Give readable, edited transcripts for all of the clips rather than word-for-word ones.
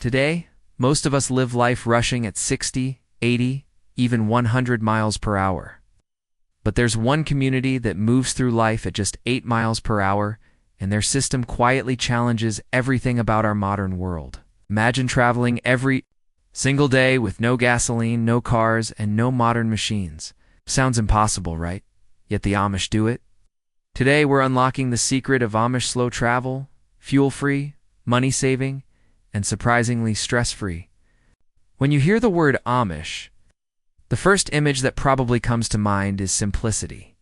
Today, most of us live life rushing at 60, 80, even 100 miles per hour. But there's one community that moves through life at just 8 miles per hour, and their system quietly challenges everything about our modern world. Imagine traveling every single day with no gasoline, no cars, and no modern machines. Sounds impossible, right? Yet the Amish do it. Today, we're unlocking the secret of Amish slow travel, fuel-free, money-saving, and surprisingly stress-free. When you hear the word Amish, the first image that probably comes to mind is simplicity.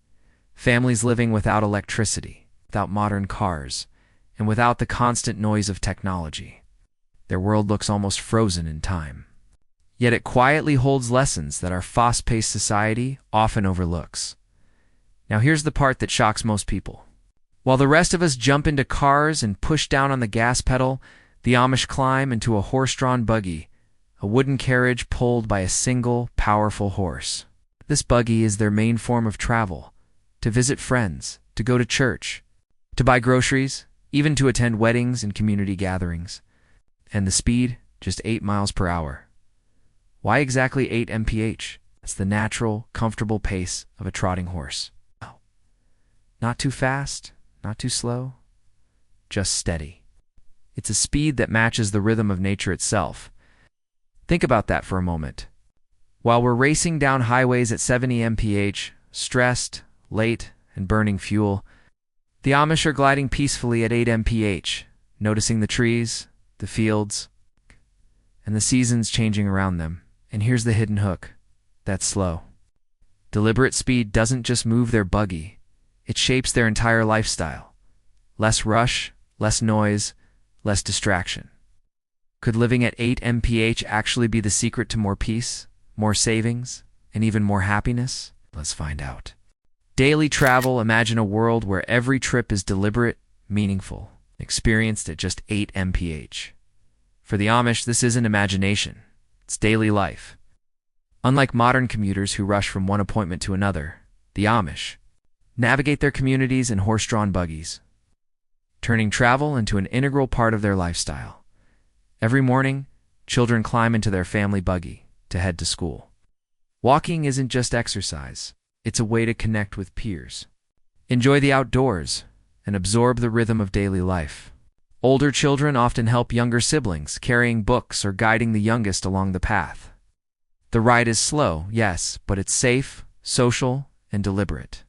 Families living without electricity, without modern cars, and without the constant noise of technology. Their world looks almost frozen in time. Yet it quietly holds lessons that our fast-paced society often overlooks. Now here's the part that shocks most people. While the rest of us jump into cars and push down on the gas pedal, the Amish climb into a horse-drawn buggy, a wooden carriage pulled by a single, powerful horse. This buggy is their main form of travel, to visit friends, to go to church, to buy groceries, even to attend weddings and community gatherings. And the speed, just 8 miles per hour. Why exactly 8 MPH? That's the natural, comfortable pace of a trotting horse. Not too fast, not too slow, just steady. It's a speed that matches the rhythm of nature itself. Think about that for a moment. While we're racing down highways at 70 mph, stressed, late, and burning fuel, the Amish are gliding peacefully at 8 mph, noticing the trees, the fields, and the seasons changing around them. And here's the hidden hook. That's slow. Deliberate speed doesn't just move their buggy. It shapes their entire lifestyle. Less rush, less noise, less distraction. Could living at 8 mph actually be the secret to more peace, more savings, and even more happiness? Let's find out. Daily travel. Imagine a world where every trip is deliberate, meaningful, experienced at just 8 mph. For the Amish, this isn't imagination. It's daily life. Unlike modern commuters who rush from one appointment to another, the Amish navigate their communities in horse-drawn buggies, turning travel into an integral part of their lifestyle. Every morning, children climb into their family buggy to head to school. Walking isn't just exercise. It's a way to connect with peers, enjoy the outdoors, and absorb the rhythm of daily life. Older children often help younger siblings, carrying books or guiding the youngest along the path. The ride is slow, yes, but it's safe, social, and deliberate.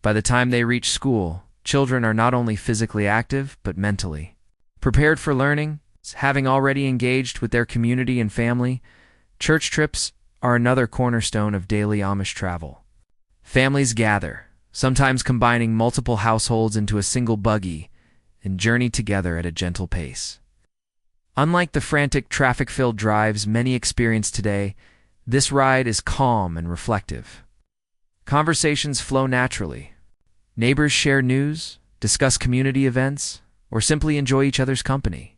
By the time they reach school, children are not only physically active, but mentally prepared for learning. Having already engaged with their community and family, church trips are another cornerstone of daily Amish travel. Families gather, sometimes combining multiple households into a single buggy, and journey together at a gentle pace. Unlike the frantic, traffic-filled drives many experience today, this ride is calm and reflective. Conversations flow naturally. Neighbors share news, discuss community events, or simply enjoy each other's company.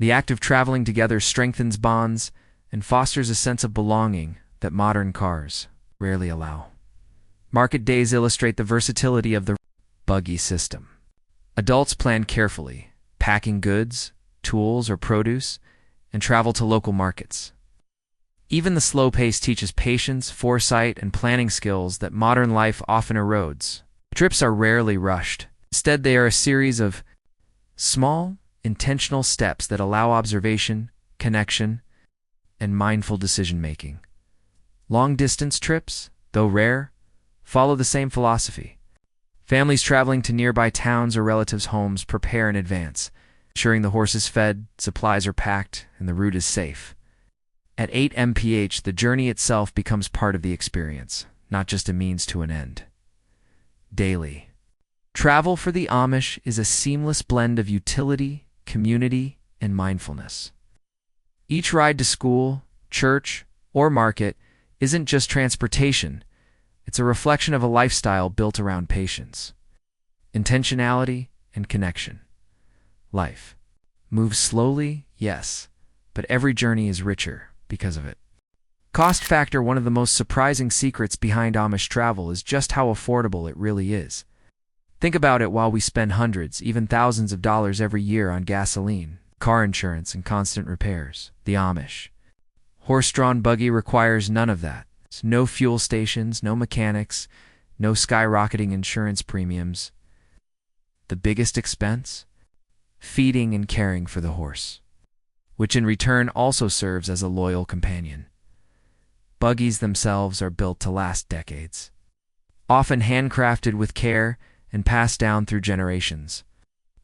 The act of traveling together strengthens bonds and fosters a sense of belonging that modern cars rarely allow. Market days illustrate the versatility of the buggy system. Adults plan carefully, packing goods, tools, or produce, and travel to local markets. Even the slow pace teaches patience, foresight, and planning skills that modern life often erodes. Trips are rarely rushed. Instead, they are a series of small, intentional steps that allow observation, connection, and mindful decision-making. Long-distance trips, though rare, follow the same philosophy. Families traveling to nearby towns or relatives' homes prepare in advance, ensuring the horse is fed, supplies are packed, and the route is safe. At 8 mph, the journey itself becomes part of the experience, not just a means to an end. Daily. Travel for the Amish is a seamless blend of utility, community, and mindfulness. Each ride to school, church, or market isn't just transportation. It's a reflection of a lifestyle built around patience, intentionality, and connection. Life moves slowly, yes, but every journey is richer because of it. Cost factor. One of the most surprising secrets behind Amish travel is just how affordable it really is. Think about it. While we spend hundreds, even thousands of dollars every year on gasoline, car insurance, and constant repairs. The Amish horse-drawn buggy requires none of that. No fuel stations, no mechanics, no skyrocketing insurance premiums. The biggest expense? Feeding and caring for the horse, which in return also serves as a loyal companion. Buggies themselves are built to last decades, often handcrafted with care and passed down through generations.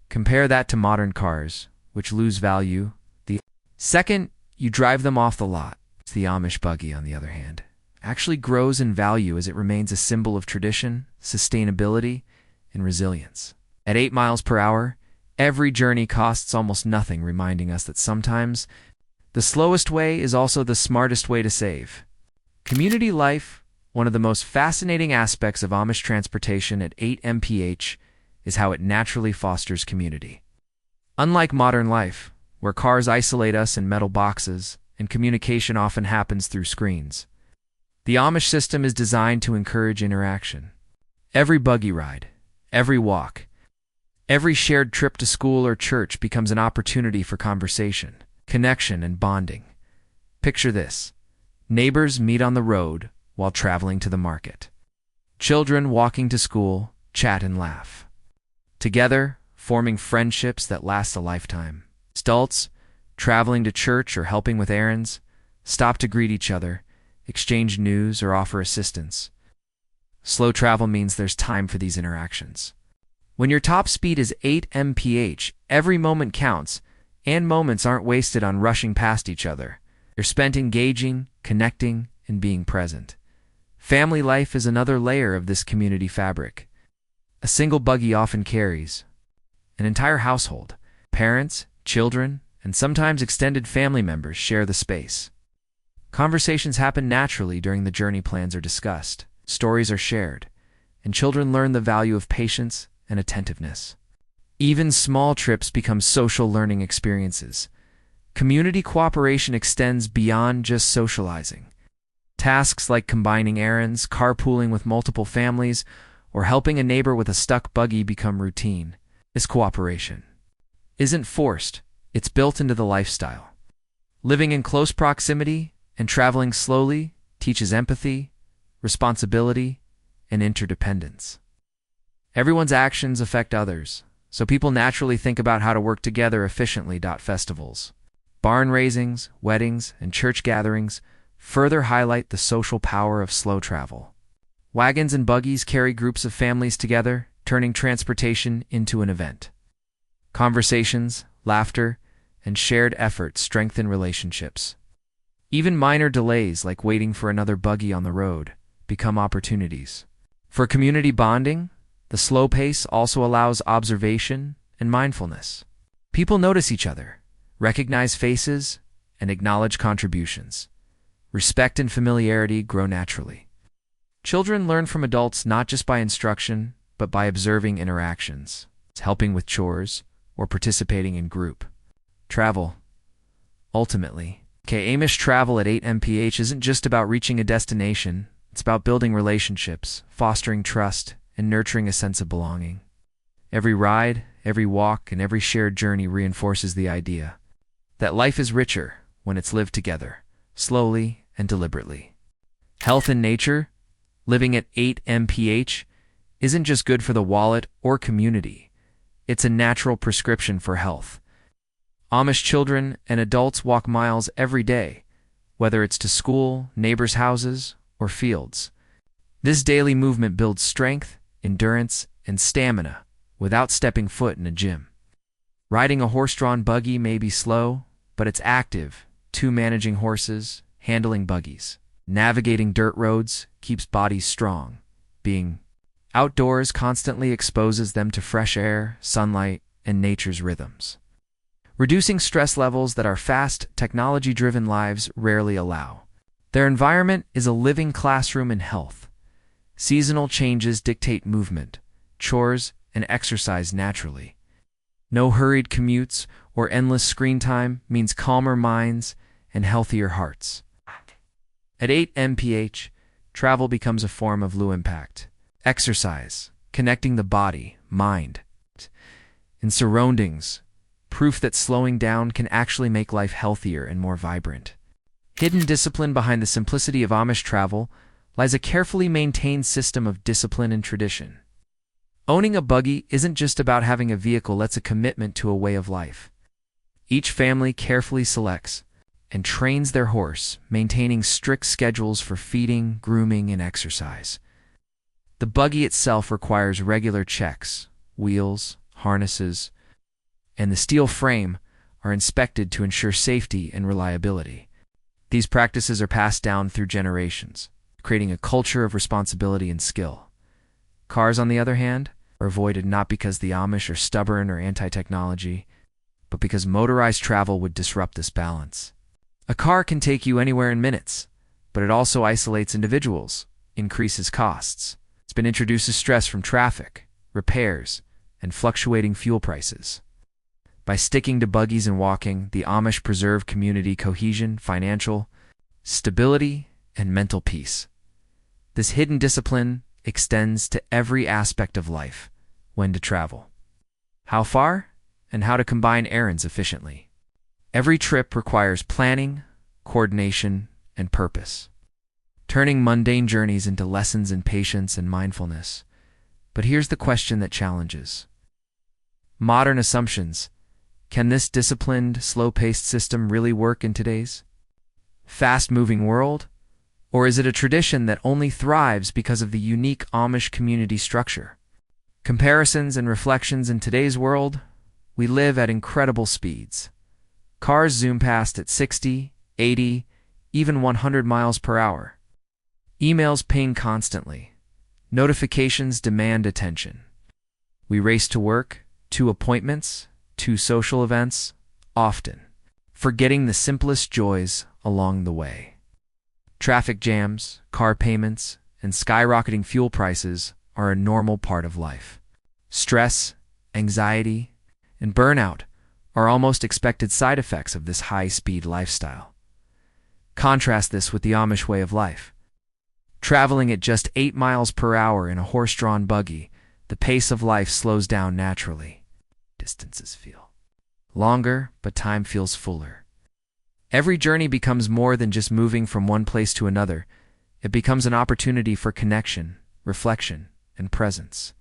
Compare that to modern cars, which lose value the second you drive them off the lot. The Amish buggy, on the other hand, actually grows in value as it remains a symbol of tradition, sustainability, and resilience. At 8 miles per hour, every journey costs almost nothing, reminding us that sometimes the slowest way is also the smartest way to save. Community life, one of the most fascinating aspects of Amish transportation at 8 MPH, is how it naturally fosters community. Unlike modern life, where cars isolate us in metal boxes and communication often happens through screens, the Amish system is designed to encourage interaction. Every buggy ride, every walk, every shared trip to school or church becomes an opportunity for conversation, connection, and bonding. Picture this. Neighbors meet on the road while traveling to the market. Children walking to school chat and laugh together, forming friendships that last a lifetime. Adults, traveling to church or helping with errands, stop to greet each other, exchange news, or offer assistance. Slow travel means there's time for these interactions. When your top speed is 8 mph, every moment counts, and moments aren't wasted on rushing past each other. They're spent engaging, connecting, and being present. Family life is another layer of this community fabric. A single buggy often carries an entire household. Parents, children, and sometimes extended family members share the space. Conversations happen naturally during the journey. Plans are discussed, stories are shared, and children learn the value of patience and attentiveness. Even small trips become social learning experiences. Community cooperation extends beyond just socializing. Tasks like combining errands, carpooling with multiple families, or helping a neighbor with a stuck buggy become routine. This cooperation isn't forced, it's built into the lifestyle. Living in close proximity and traveling slowly teaches empathy, responsibility, and interdependence. Everyone's actions affect others, so people naturally think about how to work together efficiently. Festivals, barn raisings, weddings, and church gatherings further highlight the social power of slow travel. Wagons and buggies carry groups of families together, turning transportation into an event. Conversations, laughter, and shared effort strengthen relationships. Even minor delays, like waiting for another buggy on the road, become opportunities. For community bonding, the slow pace also allows observation and mindfulness. People notice each other, recognize faces, and acknowledge contributions. Respect and familiarity grow naturally. Children learn from adults not just by instruction, but by observing interactions, helping with chores, or participating in group travel. Ultimately, Amish travel at 8 mph isn't just about reaching a destination, it's about building relationships, fostering trust, and nurturing a sense of belonging. Every ride, every walk, and every shared journey reinforces the idea that life is richer when it's lived together, slowly and deliberately. Health and nature, living at 8 mph, isn't just good for the wallet or community, it's a natural prescription for health. Amish children and adults walk miles every day, whether it's to school, neighbors' houses, or fields. This daily movement builds strength, endurance, and stamina without stepping foot in a gym. Riding a horse-drawn buggy may be slow, but it's active, too. Managing horses, handling buggies, navigating dirt roads keeps bodies strong. Being outdoors constantly exposes them to fresh air, sunlight, and nature's rhythms, reducing stress levels that our fast, technology-driven lives rarely allow. Their environment is a living classroom in health. Seasonal changes dictate movement, chores, and exercise naturally. No hurried commutes or endless screen time means calmer minds and healthier hearts. At 8 mph, travel becomes a form of low impact exercise, connecting the body, mind, and surroundings proof that slowing down can actually make life healthier and more vibrant. Hidden discipline behind the simplicity of Amish travel lies a carefully maintained system of discipline and tradition. Owning a buggy isn't just about having a vehicle, it's a commitment to a way of life. Each family carefully selects and trains their horse, maintaining strict schedules for feeding, grooming, and exercise. The buggy itself requires regular checks. Wheels, harnesses, and the steel frame are inspected to ensure safety and reliability. These practices are passed down through generations, creating a culture of responsibility and skill. Cars, on the other hand, are avoided not because the Amish are stubborn or anti-technology, but because motorized travel would disrupt this balance. A car can take you anywhere in minutes, but it also isolates individuals, increases costs. It's been introduced as stress from traffic, repairs, and fluctuating fuel prices. By sticking to buggies and walking, the Amish preserve community cohesion, financial stability, and mental peace. This hidden discipline extends to every aspect of life: when to travel, how far, and how to combine errands efficiently. Every trip requires planning, coordination, and purpose, turning mundane journeys into lessons in patience and mindfulness. But here's the question that challenges modern assumptions. Can this disciplined, slow-paced system really work in today's fast-moving world? Or is it a tradition that only thrives because of the unique Amish community structure? Comparisons and reflections. In today's world, we live at incredible speeds. Cars zoom past at 60, 80, even 100 miles per hour. Emails ping constantly. Notifications demand attention. We race to work, to appointments, to social events, often forgetting the simplest joys along the way. Traffic jams, car payments, and skyrocketing fuel prices are a normal part of life. Stress, anxiety, and burnout are almost expected side effects of this high-speed lifestyle. Contrast this with the Amish way of life. Traveling at just 8 miles per hour in a horse-drawn buggy, the pace of life slows down naturally. Distances feel longer, but time feels fuller. Every journey becomes more than just moving from one place to another. It becomes an opportunity for connection, reflection, and presence.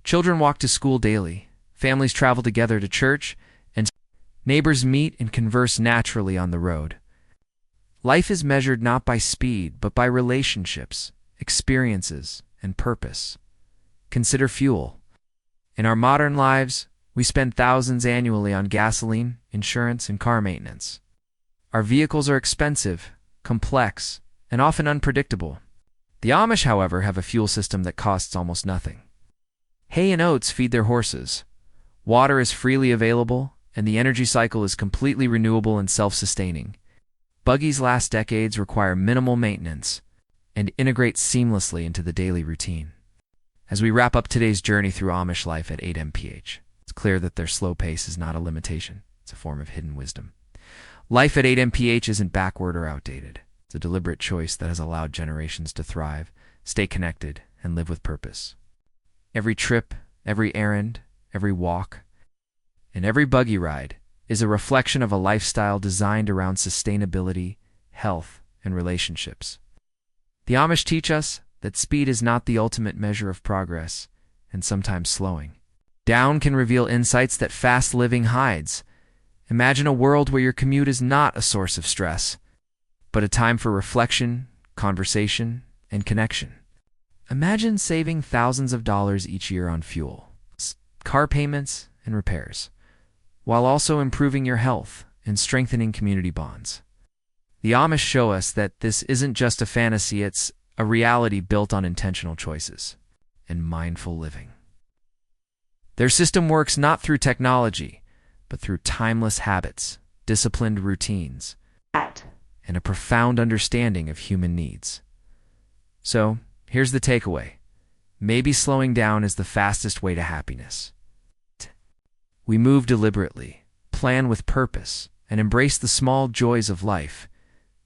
Children walk to school daily, families travel together to church, and neighbors meet and converse naturally on the road. Life is measured not by speed, but by relationships, experiences, and purpose. Consider fuel. In our modern lives, we spend thousands annually on gasoline, insurance, and car maintenance. Our vehicles are expensive, complex, and often unpredictable. The Amish, however, have a fuel system that costs almost nothing. Hay and oats feed their horses. Water is freely available, and the energy cycle is completely renewable and self-sustaining. Buggies last decades, require minimal maintenance, and integrate seamlessly into the daily routine. As we wrap up today's journey through Amish life at 8 MPH, it's clear that their slow pace is not a limitation. It's a form of hidden wisdom. Life at 8 MPH isn't backward or outdated. It's a deliberate choice that has allowed generations to thrive, stay connected, and live with purpose. Every trip, every errand, every walk, and every buggy ride is a reflection of a lifestyle designed around sustainability, health, and relationships. The Amish teach us that speed is not the ultimate measure of progress, and sometimes slowing down can reveal insights that fast living hides. Imagine a world where your commute is not a source of stress, but a time for reflection, conversation, and connection. Imagine saving thousands of dollars each year on fuel, car payments, and repairs, while also improving your health and strengthening community bonds. The Amish show us that this isn't just a fantasy, it's a reality built on intentional choices and mindful living. Their system works not through technology, but through timeless habits, disciplined routines, and a profound understanding of human needs. So, here's the takeaway. Maybe slowing down is the fastest way to happiness. We move deliberately, plan with purpose, and embrace the small joys of life.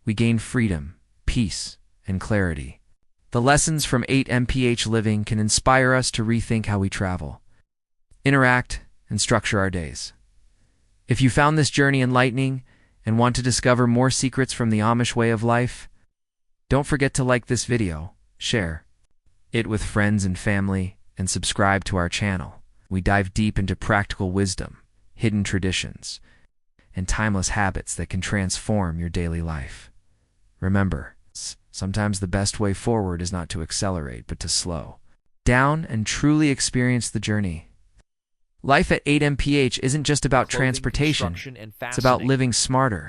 We gain freedom, peace, and clarity. The lessons from 8 MPH living can inspire us to rethink how we travel, interact, and structure our days. If you found this journey enlightening and want to discover more secrets from the Amish way of life, don't forget to like this video, share it with friends and family, and subscribe to our channel. We dive deep into practical wisdom, hidden traditions, and timeless habits that can transform your daily life. Remember, sometimes the best way forward is not to accelerate, but to slow down and truly experience the journey. Life at 8 MPH isn't just about transportation, it's about living smarter,